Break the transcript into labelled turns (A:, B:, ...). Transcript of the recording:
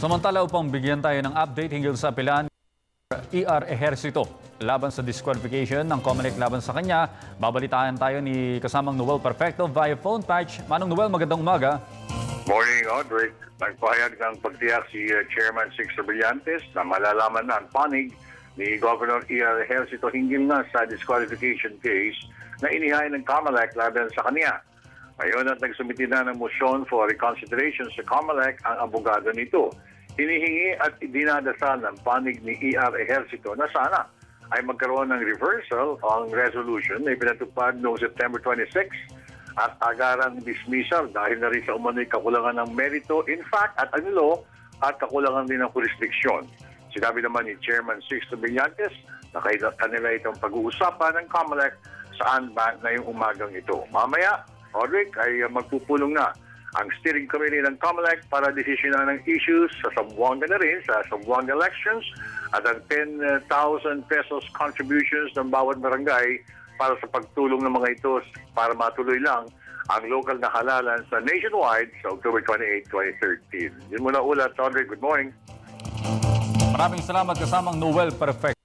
A: Samantala, upang bigyan tayo ng update hinggil sa pilaan ER Ejercito laban sa disqualification ng COMELEC laban sa kanya, babalitaan tayo ni kasamang Noel Perfecto via phone patch. Manong Noel, magandang umaga.
B: Morning, Audrey. Nagpahayag ng pagtiyak si Chairman Sixto Brillantes na malalaman na ang panig ni Governor ER Ejercito hinggil na sa disqualification case na inihain ng COMELEC laban sa kanya. Ngayon at nagsumiti na ng motion for reconsideration sa COMELEC ang abogado nito. Hinihingi at dinadasal ng panig ni ER Ejercito na sana ay magkaroon ng reversal ang resolution na ipinatupad noong September 26 at agarang dismissal dahil na rin sa umano'y kakulangan ng merito, in fact, at anilo at kakulangan din ng jurisdiksyon. Sinabi naman ni Chairman Sixto Brillantes na kanila itong pag-uusapan ng COMELEC saan ba na yung umagang ito. Mamaya, Audrey, ay magpupulong na ang steering committee ng COMELEC para desisyonan ng issues sa Zamboanga na rin, sa Zamboanga elections at ang 10,000 pesos contributions ng bawat barangay para sa pagtulong ng mga ito para matuloy lang ang local na halalan sa nationwide sa October 28, 2013. Yun muna ulat, Audrey. Good morning.
A: Maraming salamat kasamang Noel Perfecto.